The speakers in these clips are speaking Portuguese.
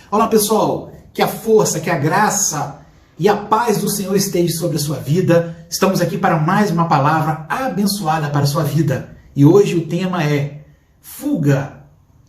Olá pessoal, que a força, que a graça e a paz do Senhor esteja sobre a sua vida. Estamos aqui para mais uma palavra abençoada para a sua vida. E hoje o tema é fuga,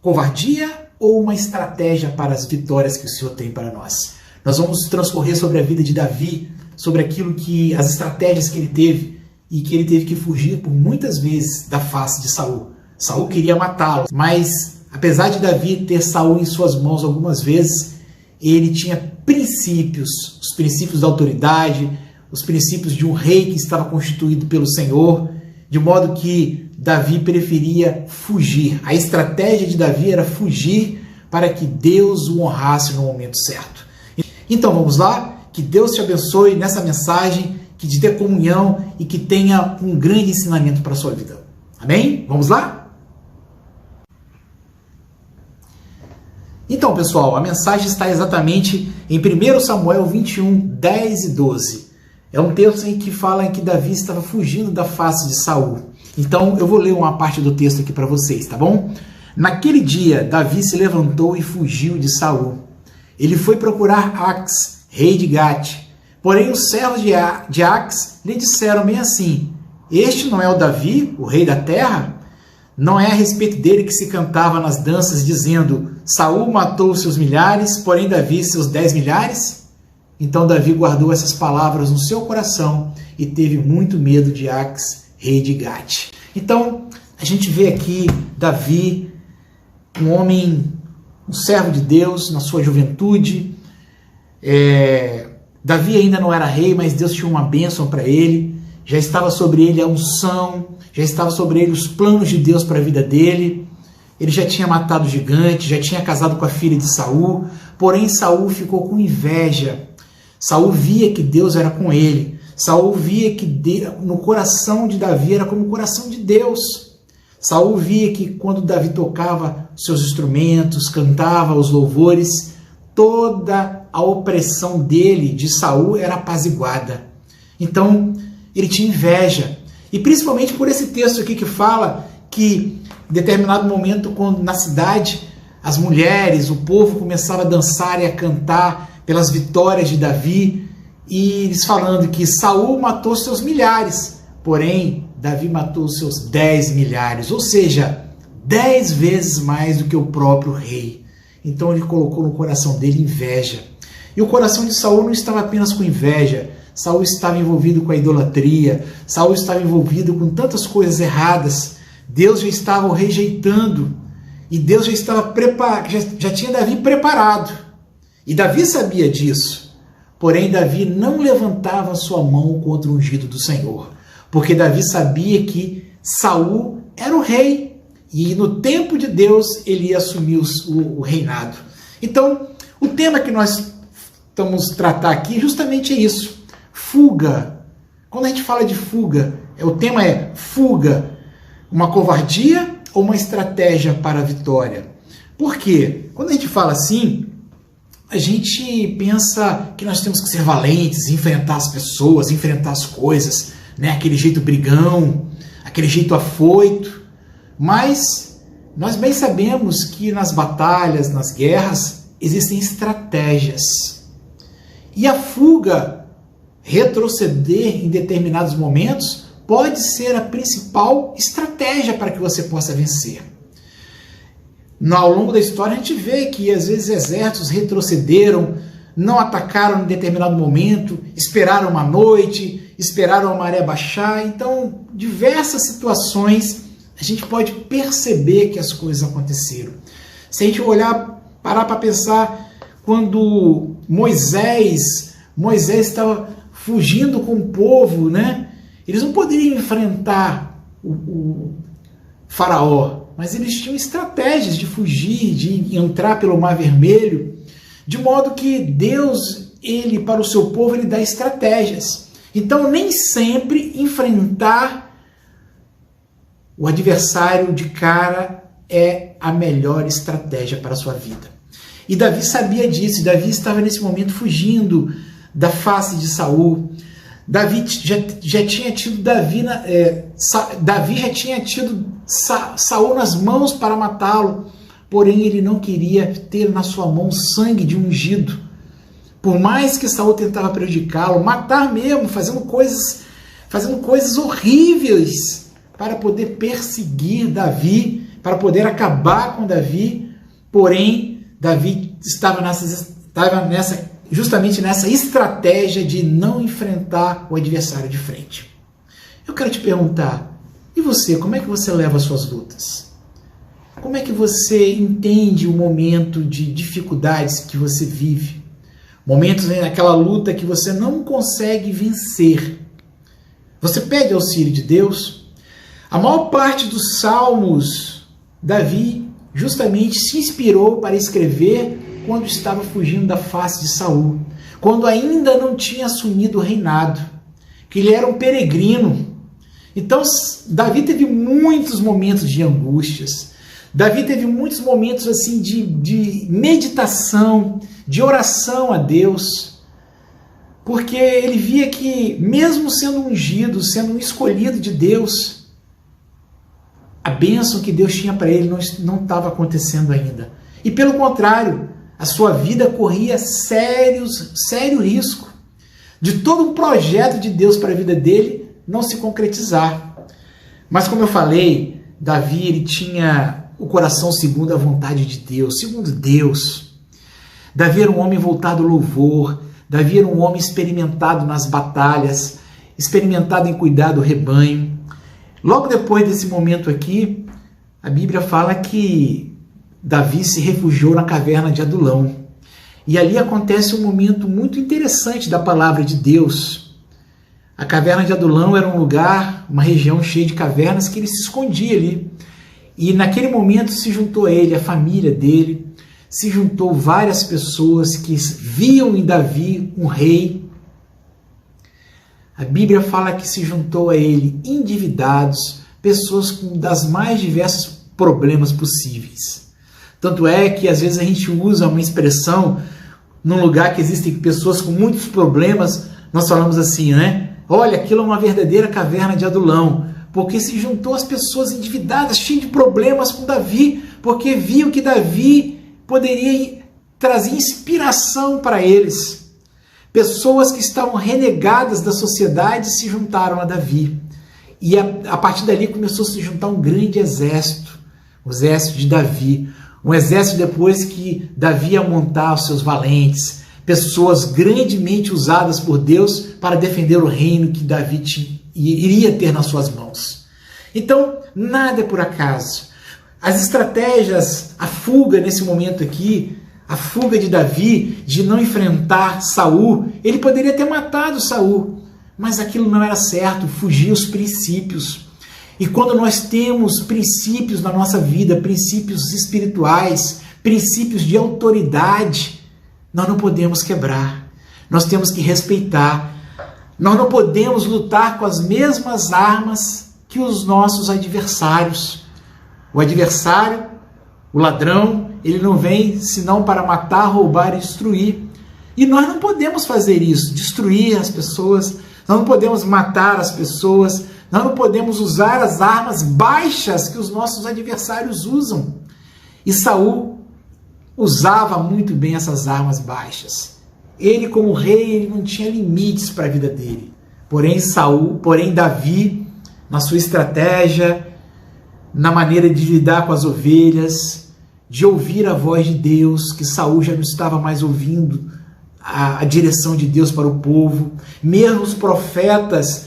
covardia ou uma estratégia para as vitórias que o Senhor tem para nós. Nós vamos transcorrer sobre a vida de Davi, sobre aquilo que as estratégias que ele teve e que ele teve que fugir por muitas vezes da face de Saul. Saul queria matá-lo, mas apesar de Davi ter Saul em suas mãos algumas vezes, ele tinha princípios, os princípios da autoridade, os princípios de um rei que estava constituído pelo Senhor, de modo que Davi preferia fugir. A estratégia de Davi era fugir para que Deus o honrasse no momento certo. Então vamos lá, que Deus te abençoe nessa mensagem, que te dê comunhão e que tenha um grande ensinamento para a sua vida. Amém? Vamos lá? Então, pessoal, a mensagem está exatamente em 1 Samuel 21, 10 e 12. É um texto em que fala que Davi estava fugindo da face de Saul. Então, eu vou ler uma parte do texto aqui para vocês, tá bom? Naquele dia, Davi se levantou e fugiu de Saul. Ele foi procurar Ax, rei de Gate. Porém, os servos de Ax lhe disseram bem assim: este não é o Davi, o rei da terra? Não é a respeito dele que se cantava nas danças, dizendo: Saul matou seus milhares, porém Davi seus 10 milhares? Então Davi guardou essas palavras no seu coração e teve muito medo de Ax, rei de Gate. Então, a gente vê aqui Davi, um homem, um servo de Deus na sua juventude. Davi ainda não era rei, mas Deus tinha uma bênção para ele. Já estava sobre ele a unção, já estava sobre ele os planos de Deus para a vida dele. Ele já tinha matado o gigante, já tinha casado com a filha de Saul, porém Saul ficou com inveja. Saul via que Deus era com ele. Saul via que no coração de Davi era como o coração de Deus. Saul via que quando Davi tocava seus instrumentos, cantava os louvores, toda a opressão dele, de Saul, era apaziguada. Então, ele tinha inveja. E principalmente por esse texto aqui que fala que em determinado momento, quando na cidade as mulheres, o povo começava a dançar e a cantar pelas vitórias de Davi, e eles falando que Saul matou seus milhares, porém Davi matou seus 10 milhares, ou seja, 10 vezes mais do que o próprio rei. Então ele colocou no coração dele inveja. E o coração de Saul não estava apenas com inveja, Saul estava envolvido com a idolatria, Saul estava envolvido com tantas coisas erradas. Deus já estava o rejeitando e Deus já estava já tinha Davi preparado. E Davi sabia disso. Porém, Davi não levantava sua mão contra o ungido do Senhor, porque Davi sabia que Saul era o rei e no tempo de Deus ele ia assumir o reinado. Então, o tema que nós estamos tratar aqui justamente é isso. Fuga. Quando a gente fala de fuga, o tema é fuga, uma covardia ou uma estratégia para a vitória? Por quê? Quando a gente fala assim, a gente pensa que nós temos que ser valentes, enfrentar as pessoas, enfrentar as coisas, né? Aquele jeito brigão, aquele jeito afoito. Mas nós bem sabemos que nas batalhas, nas guerras, existem estratégias. E a fuga, retroceder em determinados momentos, pode ser a principal estratégia para que você possa vencer. Ao longo da história a gente vê que às vezes exércitos retrocederam, não atacaram em determinado momento, esperaram uma noite, esperaram a maré baixar. Então, diversas situações a gente pode perceber que as coisas aconteceram. Se a gente parar para pensar, quando Moisés estava fugindo com o povo, né? Eles não poderiam enfrentar o faraó, mas eles tinham estratégias de fugir, de entrar pelo Mar Vermelho, de modo que Deus, para o seu povo, ele dá estratégias. Então, nem sempre enfrentar o adversário de cara é a melhor estratégia para a sua vida. E Davi sabia disso, Davi estava nesse momento fugindo da face de Saul. Davi já tinha tido Davi já tinha tido Saul nas mãos para matá-lo. porém ele não queria ter na sua mão sangue de ungido. Por mais que Saul tentava prejudicá-lo, matar mesmo, fazendo coisas horríveis para poder perseguir Davi, para poder acabar com Davi, porém Davi estava justamente nessa estratégia de não enfrentar o adversário de frente. Eu quero te perguntar, e você, como é que você leva as suas lutas? Como é que você entende o momento de dificuldades que você vive? Momentos naquela luta que você não consegue vencer. Você pede auxílio de Deus? A maior parte dos salmos, Davi justamente se inspirou para escrever quando estava fugindo da face de Saul, quando ainda não tinha assumido o reinado, que ele era um peregrino. Então, Davi teve muitos momentos de angústias. Davi teve muitos momentos assim de meditação, de oração a Deus, porque ele via que, mesmo sendo ungido, sendo um escolhido de Deus, a bênção que Deus tinha para ele não estava acontecendo ainda. E pelo contrário, a sua vida corria sério risco de todo um projeto de Deus para a vida dele não se concretizar. Mas como eu falei, Davi ele tinha o coração segundo a vontade de Deus, segundo Deus. Davi era um homem voltado ao louvor, Davi era um homem experimentado nas batalhas, experimentado em cuidar do rebanho. Logo depois desse momento aqui, a Bíblia fala que Davi se refugiou na caverna de Adulão. E ali acontece um momento muito interessante da palavra de Deus. A caverna de Adulão era um lugar, uma região cheia de cavernas que ele se escondia ali. E naquele momento se juntou a ele, a família dele, se juntou várias pessoas que viam em Davi um rei. A Bíblia fala que se juntou a ele endividados, pessoas com das mais diversos problemas possíveis. Tanto é que às vezes a gente usa uma expressão num lugar que existem pessoas com muitos problemas, nós falamos assim, né? Olha, aquilo é uma verdadeira caverna de Adulão, porque se juntou as pessoas endividadas, cheias de problemas com Davi, porque viam que Davi poderia trazer inspiração para eles. Pessoas que estavam renegadas da sociedade se juntaram a Davi. E a partir dali começou a se juntar um grande exército, o exército de Davi. Um exército depois que Davi ia montar os seus valentes, pessoas grandemente usadas por Deus para defender o reino que Davi iria ter nas suas mãos. Então, nada é por acaso. As estratégias, a fuga nesse momento aqui, a fuga de Davi de não enfrentar Saul, ele poderia ter matado Saul, mas aquilo não era certo, fugia os princípios. E quando nós temos princípios na nossa vida, princípios espirituais, princípios de autoridade, nós não podemos quebrar, nós temos que respeitar. Nós não podemos lutar com as mesmas armas que os nossos adversários. O adversário, o ladrão, ele não vem senão para matar, roubar e destruir. E nós não podemos fazer isso, destruir as pessoas, nós não podemos matar as pessoas, nós não podemos usar as armas baixas que os nossos adversários usam. E Saul usava muito bem essas armas baixas. Ele, como rei, ele não tinha limites para a vida dele. Porém Davi, na sua estratégia, na maneira de lidar com as ovelhas, de ouvir a voz de Deus, que Saul já não estava mais ouvindo a direção de Deus para o povo. Mesmo os profetas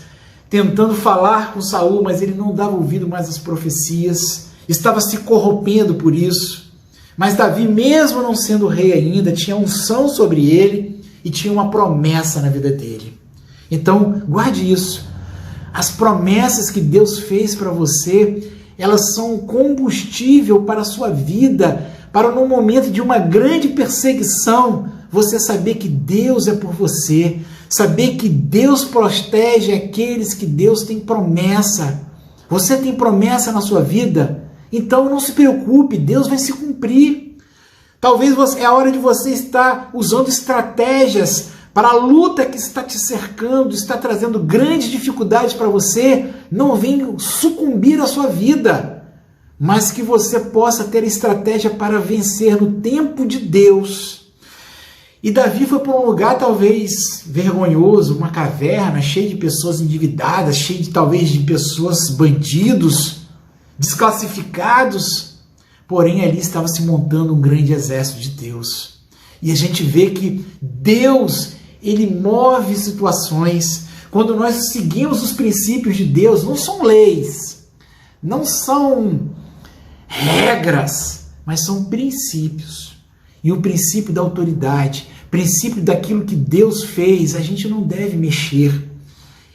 tentando falar com Saul, mas ele não dava ouvido mais às profecias, estava se corrompendo por isso. Mas Davi, mesmo não sendo rei ainda, tinha unção sobre ele e tinha uma promessa na vida dele. Então, guarde isso. As promessas que Deus fez para você, elas são um combustível para a sua vida, para no momento de uma grande perseguição, você saber que Deus é por você, saber que Deus protege aqueles que Deus tem promessa. Você tem promessa na sua vida? Então não se preocupe, Deus vai se cumprir. Talvez é a hora de você estar usando estratégias para a luta que está te cercando, está trazendo grandes dificuldades para você, não venha sucumbir à sua vida. mas que você possa ter estratégia para vencer no tempo de Deus. E Davi foi para um lugar talvez vergonhoso, uma caverna cheia de pessoas endividadas, cheia de talvez de pessoas bandidos, desclassificados, porém ali estava se montando um grande exército de Deus. E a gente vê que Deus, ele move situações. Quando nós seguimos os princípios de Deus, não são leis, não são regras, mas são princípios. E o princípio da autoridade, princípio daquilo que Deus fez, a gente não deve mexer.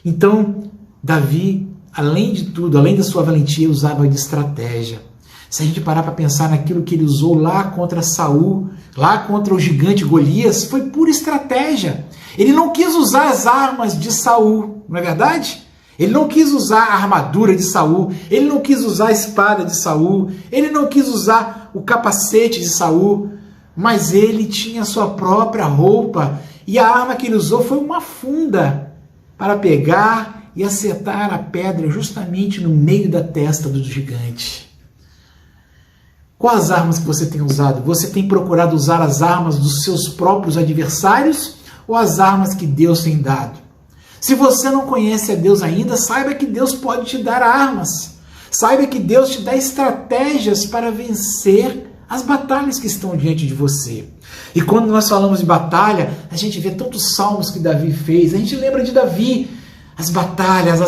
Então, Davi, além de tudo, além da sua valentia, usava de estratégia. Se a gente parar para pensar naquilo que ele usou lá contra Saul, lá contra o gigante Golias, foi pura estratégia. Ele não quis usar as armas de Saul, não é verdade? Ele não quis usar a armadura de Saul, ele não quis usar a espada de Saul, ele não quis usar o capacete de Saul, mas ele tinha a sua própria roupa, e a arma que ele usou foi uma funda para pegar e acertar a pedra justamente no meio da testa do gigante. Quais as armas que você tem usado? Você tem procurado usar as armas dos seus próprios adversários ou as armas que Deus tem dado? Se você não conhece a Deus ainda, saiba que Deus pode te dar armas. Saiba que Deus te dá estratégias para vencer as batalhas que estão diante de você. E quando nós falamos de batalha, a gente vê tantos salmos que Davi fez. A gente lembra de Davi, as batalhas,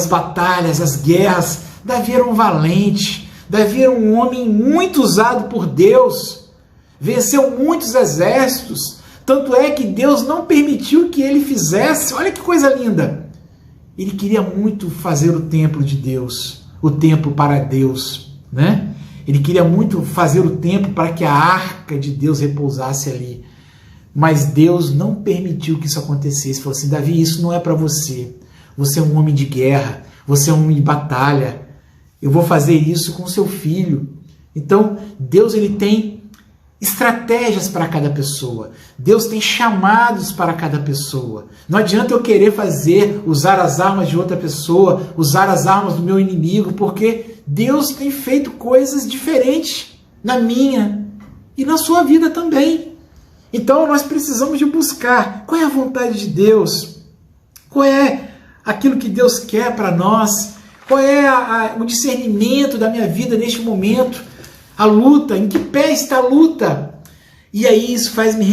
as guerras. Davi era um valente. Davi era um homem muito usado por Deus. Venceu muitos exércitos. Tanto é que Deus não permitiu que ele fizesse. Olha que coisa linda. Ele queria muito fazer o templo de Deus. O templo para Deus, né? Ele queria muito fazer o templo para que a arca de Deus repousasse ali. Mas Deus não permitiu que isso acontecesse. Falou assim: Davi, isso não é para você. Você é um homem de guerra. Você é um homem de batalha. Eu vou fazer isso com seu filho. Então, Deus, ele tem estratégias para cada pessoa. Deus tem chamados para cada pessoa. Não adianta eu querer usar as armas de outra pessoa, usar as armas do meu inimigo, porque Deus tem feito coisas diferentes na minha e na sua vida também. Então nós precisamos de buscar qual é a vontade de Deus, qual é aquilo que Deus quer para nós, qual é o discernimento da minha vida neste momento, a luta, em que pé está a luta. E aí isso faz me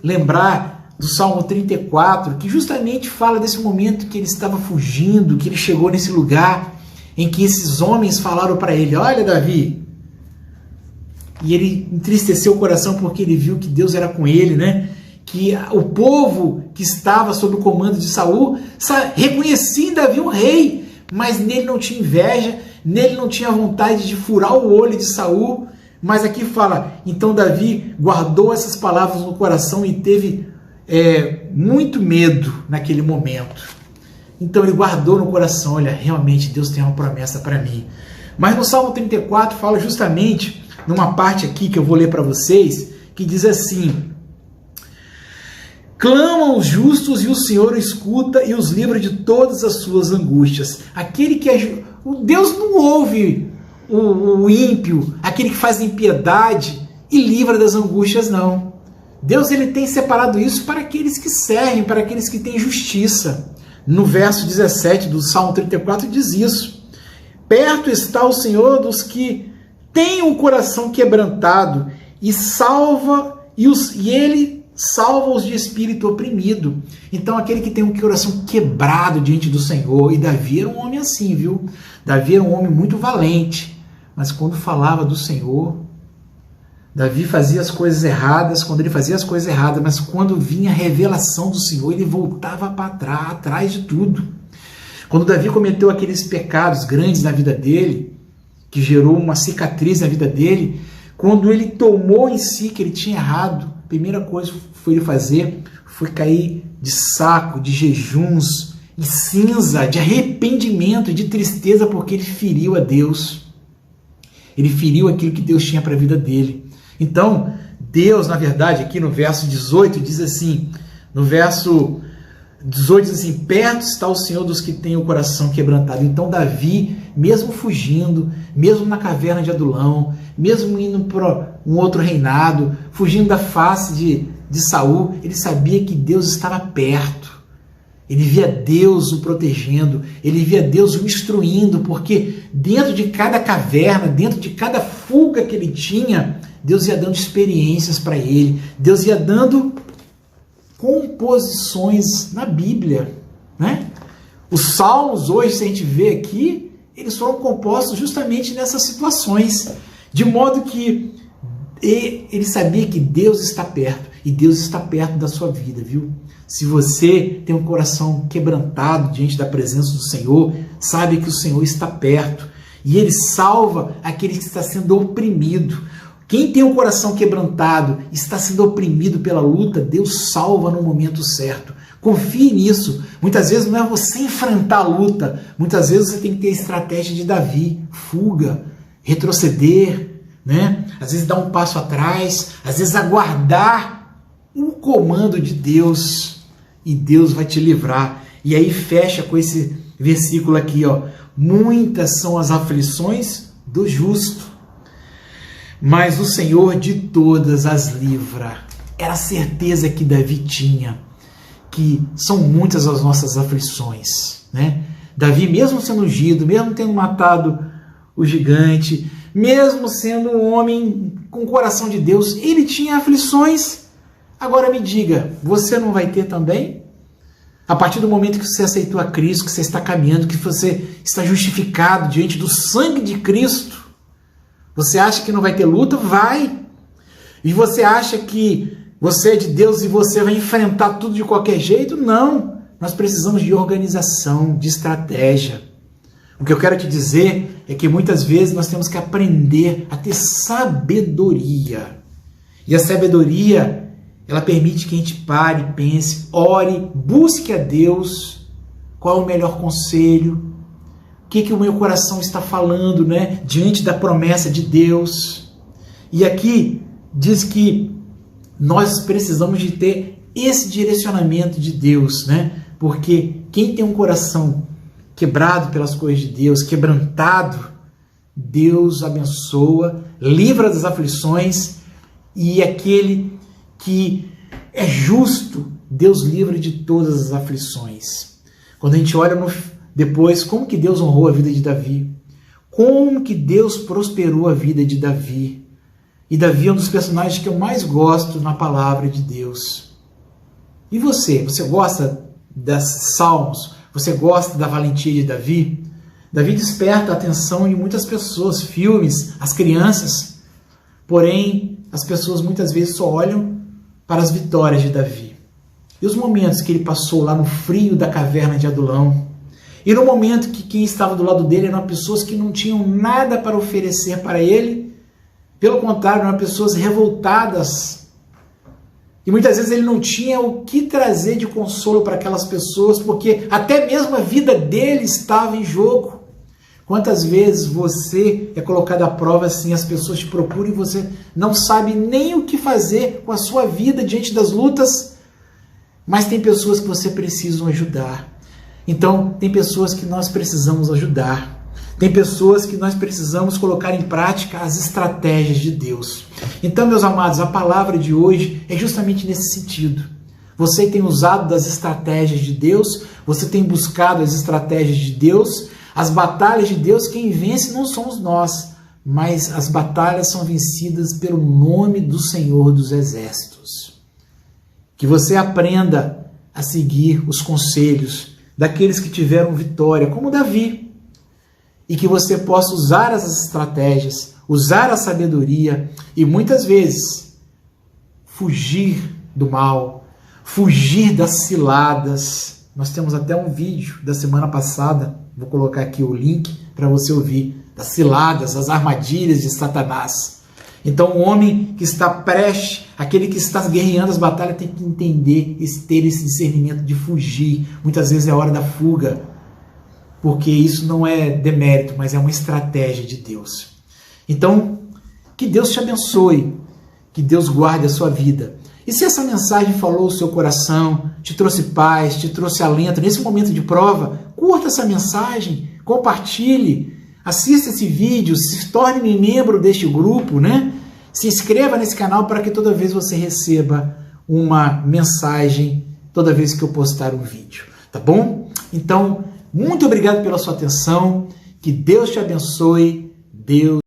lembrar do Salmo 34, que justamente fala desse momento que ele estava fugindo, que ele chegou nesse lugar em que esses homens falaram para ele: olha, Davi. E ele entristeceu o coração porque ele viu que Deus era com ele, né? Que o povo que estava sob o comando de Saul reconhecia em Davi um rei, mas nele não tinha inveja, nele não tinha vontade de furar o olho de Saul. Mas aqui fala: então Davi guardou essas palavras no coração e teve muito medo naquele momento. Então ele guardou no coração: olha, realmente Deus tem uma promessa para mim. Mas no Salmo 34 fala justamente, numa parte aqui que eu vou ler para vocês, que diz assim: clamam os justos e o Senhor escuta e os livra de todas as suas angústias. Aquele que é Deus não ouve o ímpio, aquele que faz impiedade e livra das angústias, não. Deus, ele tem separado isso para aqueles que servem, para aqueles que têm justiça. No verso 17 do Salmo 34 diz isso: perto está o Senhor dos que têm o coração quebrantado e ele salva os de espírito oprimido. Então aquele que tem um coração quebrado diante do Senhor, e Davi era um homem assim, viu? Davi era um homem muito valente, mas quando falava do Senhor, Davi fazia as coisas erradas, mas quando vinha a revelação do Senhor, ele voltava para trás, atrás de tudo. Quando Davi cometeu aqueles pecados grandes na vida dele, que gerou uma cicatriz na vida dele, quando ele tomou em si que ele tinha errado, a primeira coisa que foi ele fazer foi cair de saco, de jejuns, de cinza, de arrependimento, de tristeza, porque ele feriu a Deus. Ele feriu aquilo que Deus tinha para a vida dele. Então, Deus, na verdade, aqui no verso 18, diz assim, no verso 18 diz assim: perto está o Senhor dos que têm o coração quebrantado. Então Davi, mesmo fugindo, mesmo na caverna de Adulão, mesmo indo para um outro reinado, fugindo da face de Saul, ele sabia que Deus estava perto. Ele via Deus o protegendo, ele via Deus o instruindo, porque dentro de cada caverna, dentro de cada fuga que ele tinha, Deus ia dando experiências para ele, Deus ia dando composições na Bíblia, né? Os salmos hoje, se a gente vê aqui, eles foram compostos justamente nessas situações, de modo que ele sabia que Deus está perto, e Deus está perto da sua vida, viu? Se você tem um coração quebrantado diante da presença do Senhor, sabe que o Senhor está perto, e Ele salva aquele que está sendo oprimido. Quem tem um coração quebrantado, está sendo oprimido pela luta, Deus salva no momento certo. Confie nisso. Muitas vezes não é você enfrentar a luta, muitas vezes você tem que ter a estratégia de Davi, fuga, retroceder, né? Às vezes dar um passo atrás, às vezes aguardar o comando de Deus, e Deus vai te livrar. E aí fecha com esse versículo aqui, ó: muitas são as aflições do justo, mas o Senhor de todas as livra. Era a certeza que Davi tinha, que são muitas as nossas aflições, né? Davi, mesmo sendo ungido, mesmo tendo matado o gigante, mesmo sendo um homem com o coração de Deus, ele tinha aflições. Agora me diga, você não vai ter também? A partir do momento que você aceitou a Cristo, que você está caminhando, que você está justificado diante do sangue de Cristo, você acha que não vai ter luta? Vai! E você acha que você é de Deus e você vai enfrentar tudo de qualquer jeito? Não! Nós precisamos de organização, de estratégia. O que eu quero te dizer é que muitas vezes nós temos que aprender a ter sabedoria. E a sabedoria, ela permite que a gente pare, pense, ore, busque a Deus. Qual é o melhor conselho? O que o meu coração está falando, né? Diante da promessa de Deus. E aqui diz que nós precisamos de ter esse direcionamento de Deus, né? Porque quem tem um coração quebrado pelas coisas de Deus, quebrantado, Deus abençoa, livra das aflições, e aquele que é justo, Deus livra de todas as aflições. Quando a gente olha depois como que Deus honrou a vida de Davi, como que Deus prosperou a vida de Davi. E Davi é um dos personagens que eu mais gosto na palavra de Deus. E você? Você gosta das Salmos? Você gosta da valentia de Davi? Davi desperta a atenção de muitas pessoas, filmes, as crianças. Porém, as pessoas muitas vezes só olham para as vitórias de Davi. E os momentos que ele passou lá no frio da caverna de Adulão. E no momento que quem estava do lado dele eram pessoas que não tinham nada para oferecer para ele. Pelo contrário, eram pessoas revoltadas. E muitas vezes ele não tinha o que trazer de consolo para aquelas pessoas, porque até mesmo a vida dele estava em jogo. Quantas vezes você é colocado à prova assim, as pessoas te procuram e você não sabe nem o que fazer com a sua vida diante das lutas, mas tem pessoas que você precisa ajudar. Então, tem pessoas que nós precisamos ajudar. Tem pessoas que nós precisamos colocar em prática as estratégias de Deus. Então, meus amados, a palavra de hoje é justamente nesse sentido. Você tem usado das estratégias de Deus, você tem buscado as estratégias de Deus. As batalhas de Deus, quem vence não somos nós, mas as batalhas são vencidas pelo nome do Senhor dos Exércitos. Que você aprenda a seguir os conselhos daqueles que tiveram vitória, como Davi. E que você possa usar essas estratégias, usar a sabedoria e muitas vezes fugir do mal, fugir das ciladas. Nós temos até um vídeo da semana passada, vou colocar aqui o link para você ouvir, das ciladas, das armadilhas de Satanás. Então o homem que está prestes, aquele que está guerreando as batalhas, tem que entender, ter esse discernimento de fugir. Muitas vezes é a hora da fuga, porque isso não é demérito, mas é uma estratégia de Deus. Então, que Deus te abençoe, que Deus guarde a sua vida. E se essa mensagem falou o seu coração, te trouxe paz, te trouxe alento nesse momento de prova, curta essa mensagem, compartilhe, assista esse vídeo, se torne membro deste grupo, né? Se inscreva nesse canal para que toda vez você receba uma mensagem, toda vez que eu postar um vídeo, tá bom? Então, muito obrigado pela sua atenção, que Deus te abençoe, Deus